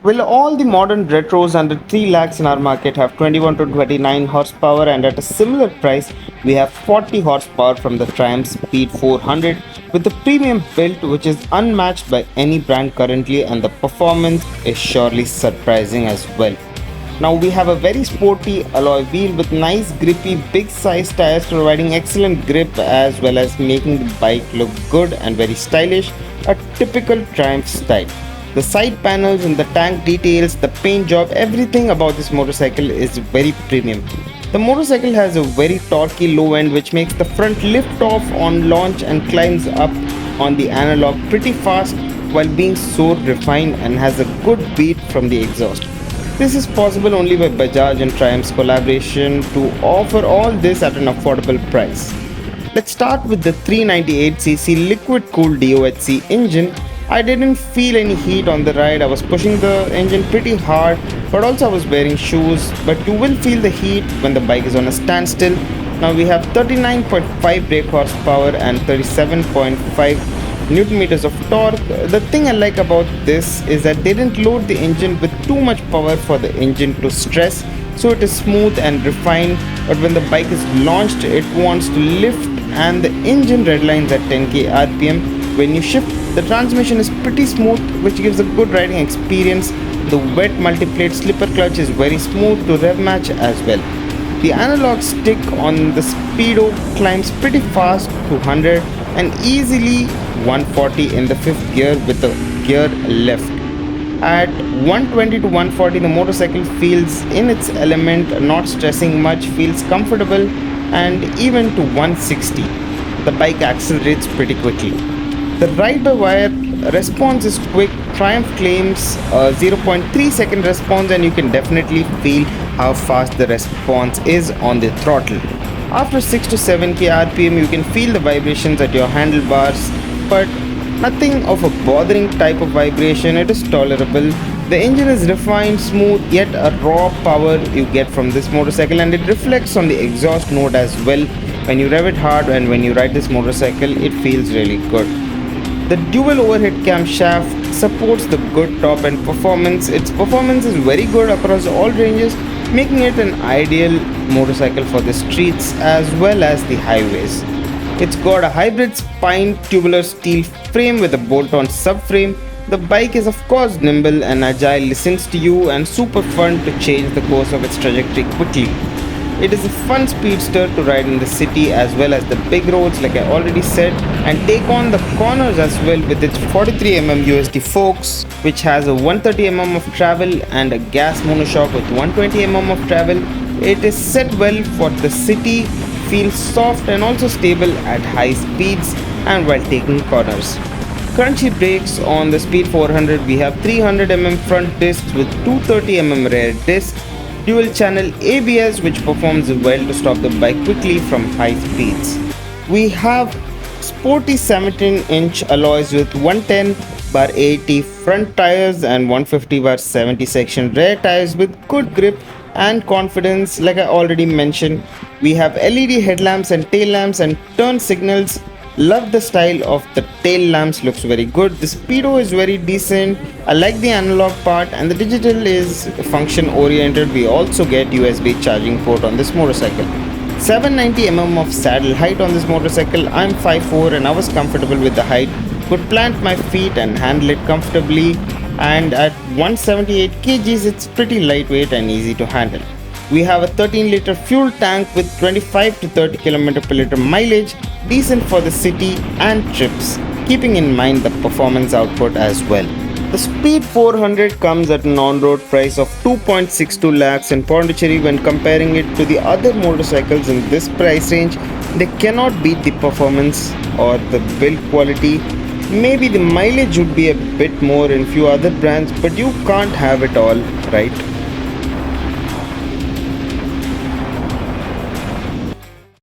Will all the modern retros under 3 lakhs in our market have 21 to 29 horsepower, and at a similar price we have 40 horsepower from the Triumph Speed 400 with the premium build which is unmatched by any brand currently, and the performance is surely surprising as well. Now we have a very sporty alloy wheel with nice grippy big size tires providing excellent grip as well as making the bike look good and very stylish, a typical Triumph style. The side panels and the tank details, the paint job, everything about this motorcycle is very premium. The motorcycle has a very torquey low end which makes the front lift off on launch and climbs up on the analog pretty fast while being so refined and has a good beat from the exhaust. This is possible only by Bajaj and Triumph's collaboration to offer all this at an affordable price. Let's start with the 398cc liquid cooled DOHC engine. I didn't feel any heat on the ride. I was pushing the engine pretty hard, but also I was wearing shoes. But you will feel the heat when the bike is on a standstill. Now we have 39.5 brake horsepower and 37.5 newton meters of torque. The thing I like about this is that they didn't load the engine with too much power for the engine to stress, so it is smooth and refined, but when the bike is launched it wants to lift and the engine redlines at 10k rpm. When you shift, the transmission is pretty smooth, which gives a good riding experience. The wet multi-plate slipper clutch is very smooth to rev match as well. The analog stick on the Speedo climbs pretty fast to 100 and easily 140 in the fifth gear with the gear left. At 120 to 140, the motorcycle feels in its element, not stressing much, feels comfortable, and even to 160, the bike accelerates pretty quickly. The ride-by-wire response is quick. Triumph claims a 0.3 second response, and you can definitely feel how fast the response is on the throttle. After 6 to 7k rpm, you can feel the vibrations at your handlebars, but nothing of a bothering type of vibration. It is tolerable. The engine is refined, smooth, yet a raw power you get from this motorcycle, and it reflects on the exhaust note as well. When you rev it hard and when you ride this motorcycle, it feels really good. The dual overhead camshaft supports the good top end performance. Its performance is very good across all ranges, making it an ideal motorcycle for the streets as well as the highways. It's got a hybrid spine tubular steel frame with a bolt-on subframe. The bike is of course nimble and agile, listens to you, and super fun to change the course of its trajectory quickly. It is a fun speedster to ride in the city as well as the big roads like I already said, and take on the corners as well with its 43mm USD forks, which has a 130mm of travel and a gas monoshock with 120mm of travel. It is set well for the city, feels soft and also stable at high speeds and while taking corners. Crunchy brakes on the Speed 400. We have 300mm front discs with 230mm rear discs, dual channel ABS which performs well to stop the bike quickly from high speeds. We have sporty 17-inch alloys with 110/80 front tires and 150/70 section rear tires with good grip and confidence. Like I already mentioned, we have LED headlamps and tail lamps and turn signals. Love the style of the tail lamps, looks very good. The Speedo is very decent. I like the analog part, and the digital is function oriented. We also get USB charging port on this motorcycle. 790mm of saddle height on this motorcycle. I'm 5'4" and I was comfortable with the height. Could plant my feet and handle it comfortably, and at 178 kgs it's pretty lightweight and easy to handle. We have a 13-liter fuel tank with 25 to 30 km per liter mileage, decent for the city and trips, keeping in mind the performance output as well. The Speed 400 comes at an on-road price of 2.62 lakhs in Pondicherry. When comparing it to the other motorcycles in this price range, they cannot beat the performance or the build quality. Maybe the mileage would be a bit more in few other brands, but you can't have it all, right?